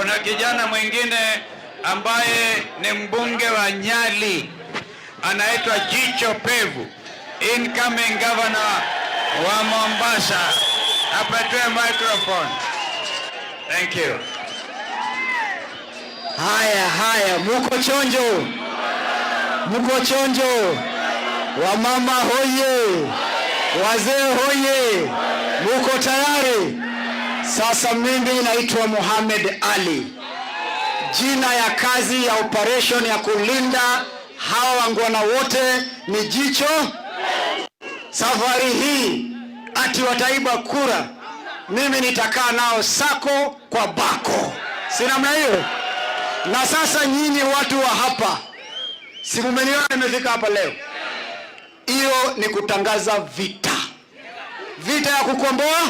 kuna kijana mwingine ambaye ni mbunge wa Nyali anaitwa Jicho Pevu, incoming governor wa Mombasa. Apatiwe microphone. Thank you. Haya, muko chonjo? Muko chonjo? Wamama hoye, wazee hoye, muko tayari? Sasa mimi naitwa Mohamed Ali. Jina ya kazi ya operation ya kulinda hawa wangwana wote ni Jicho. Safari hii ati wataiba kura, mimi nitakaa nao sako kwa bako, si namna hiyo? Na sasa nyinyi watu wa hapa, si mmeniona nimefika hapa leo, hiyo ni kutangaza vita. Vita ya kukomboa,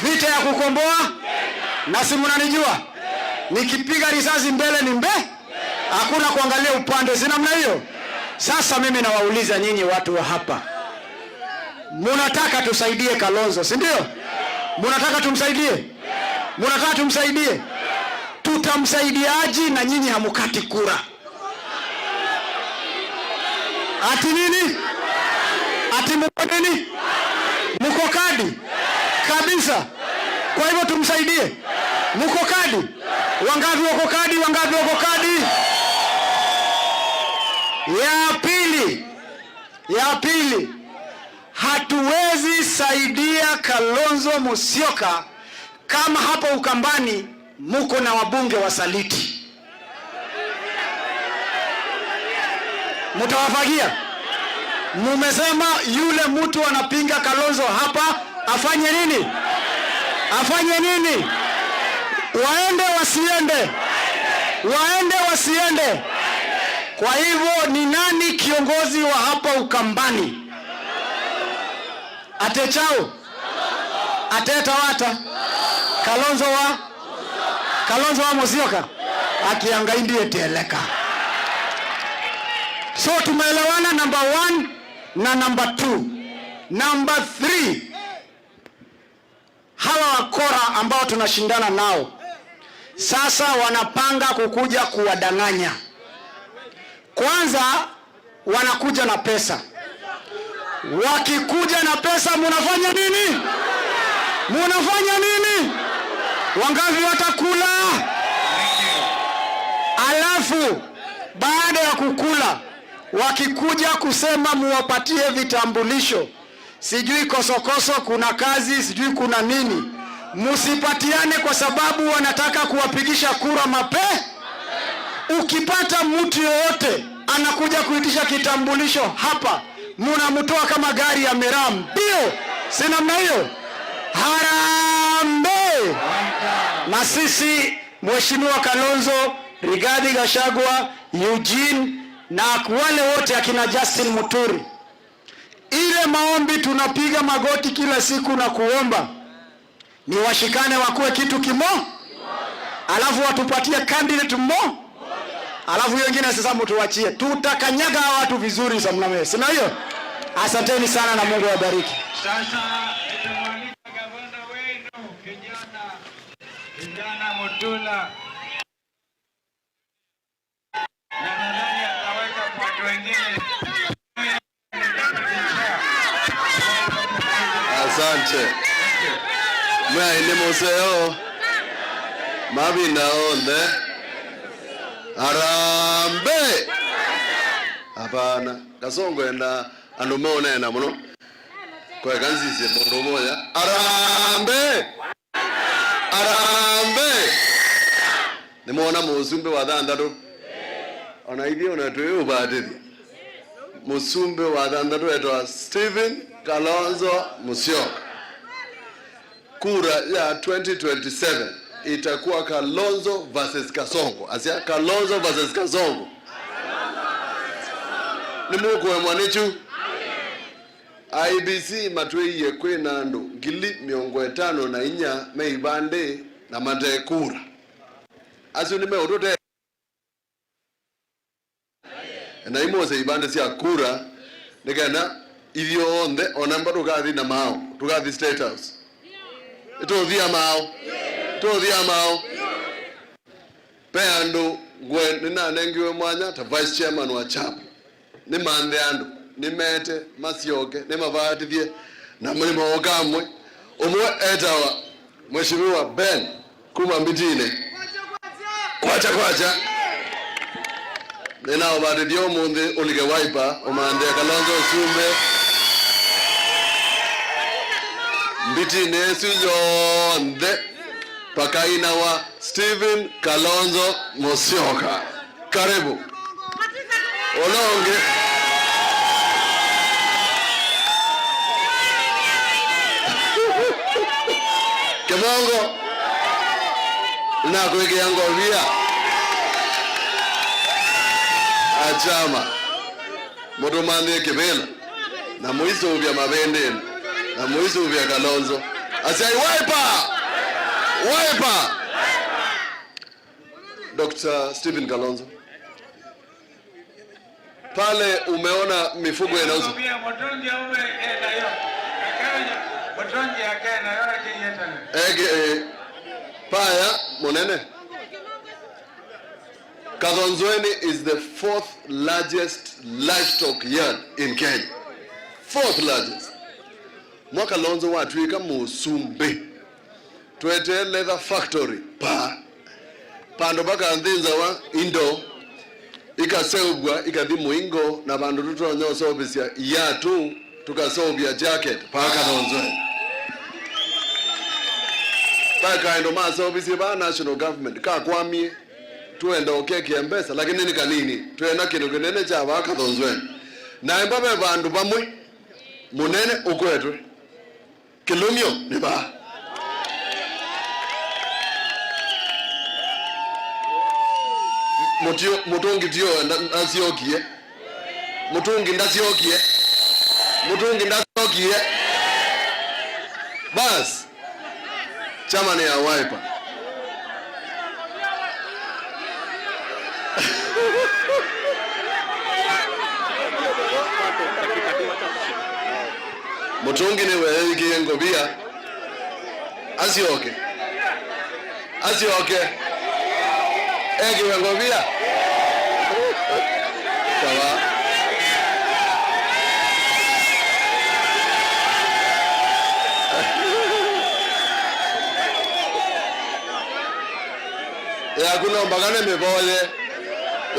vita ya kukomboa. Na si mnanijua, nikipiga risasi mbele ni hakuna kuangalia upande, si namna hiyo? Sasa mimi nawauliza nyinyi watu wa hapa, munataka tusaidie Kalonzo, si ndio? Munataka tumsaidie? Munataka tumsaidie? Tutamsaidiaje na nyinyi hamukati kura? Ati nini? Ati muko nini? Muko kadi kabisa. Kwa hivyo tumsaidie. Muko kadi? Wangapi wako kadi? Wangapi wako kadi? Ya pili, hatuwezi saidia Kalonzo Musyoka kama hapo Ukambani muko na wabunge wasaliti. Mutawafagia. Mumesema yule mtu anapinga Kalonzo hapa afanye nini? Afanye nini? Waende wasiende? Waende wasiende? Kwa hivyo ni nani kiongozi wa hapa Ukambani? Atechao? Atetawata? Kalonzo wa Musyoka akiangaindie teleka. So tumeelewana number 1 na number 2. Number 3, hawa wakora ambao tunashindana nao sasa wanapanga kukuja kuwadanganya. Kwanza wanakuja na pesa. Wakikuja na pesa munafanya nini? Munafanya nini? Wangapi watakula? Alafu baada ya kukula, wakikuja kusema muwapatie vitambulisho, sijui kosokoso, kuna kazi, sijui kuna nini, musipatiane kwa sababu wanataka kuwapigisha kura Ukipata mtu yoyote anakuja kuitisha kitambulisho hapa, munamtoa kama gari ya Meram. Ndio, si namna hiyo? Harambee! Na sisi Mheshimiwa Kalonzo, Rigathi Gachagua, Eugene na wale wote akina Justin Muturi, ile maombi tunapiga magoti kila siku na kuomba ni washikane wakuwe kitu kimo, alafu watupatie candidate mmo, alafu wengine sasa mtuachie. Tutakanyaga watu vizuri sana. Sina hiyo? Asanteni sana na Mungu awabariki. Sasa nitamwalika gavana wenu kijana Mutula. Na nadhani ataweka watu wengine. Asante. Mwaine Moseo. Mabina onde. Harambe. Hapana. Kasongo enda anume onena muno. Kwa kanzise mundu moja. Harambe. Harambe. Nimeona musumbe wa Thandatu. Ona hivyo unatoe ubadili. Musumbe wa Thandatu etwa Stephen Kalonzo Musyoka. Kura ya 2027 itakuwa Kalonzo versus Kasongo. Asia Kalonzo versus Kasongo. Nimuko mwanichu. IBC matwe ye kwena ndo ngili 54 meibande na mate kura. Asu nime otote na imose ibande sia kura negana ivyo onde onamba tukathi na mao tukathi State House. To the amount. peando gwen nina nengiwe mwanya ta vice chairman wa chapa ni mande ando ni mete masioke ni mavatithie na mlimo okamwe umwe etawa Mheshimiwa Ben kuma Mbitine kwacha nina obatithie omunthi ulike Wiper umande Kalonzo Sumbe Mbitine siyonthe pakaina wa Stephen Kalonzo Musyoka. Karibu. Olonge. Kemongo. Na kweke yango via. Achama. Motomande kebela. Na muiso vya mabende. Na muiso vya Kalonzo. Asai Wiper. Dr. Stephen Kalonzo. Pale umeona mifugo inauzwa. Paya monene. Kadhonzweni is the 4th largest livestock yard in Kenya. 4th largest. Mwaka Kalonzo watuika Musumbe. Twete leather factory pando baka ndinza wa indo ikaseugwa ikadhi muingo na bandu tutonyo sobisia yatu tukasobia jacket paka Kalonzo paka ndo masobisia ba national government ka kwamie tuenda okeke embesa lakini ni kanini twena kindu kinene cha ba Kalonzo na mbabe bandu bamwe munene ukwetwe kilumyo ni ba mutungi ndio ndasiokie mutungi ndasiokie bas chama ni ya Wiper mutungi ni wewe ngobia asioke egi wengobia sawa ya kuno mbagane meboye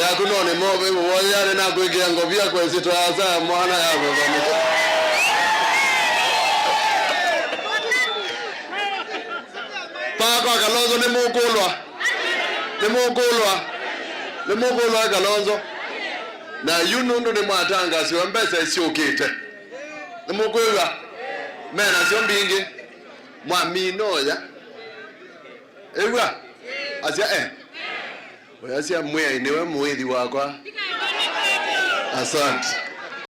ya kuno ni mobe meboye ya na kuigia ngobia kwa zito asa mwana ya baba Paka Kalonzo ni mukulwa Kalonzo na yunundu ni mwatanga siwa mbesa isiokite ni mukulwa mena sio mbingi mwaminoya ewa asia oya asia mwea inewe mwethi wakwa asante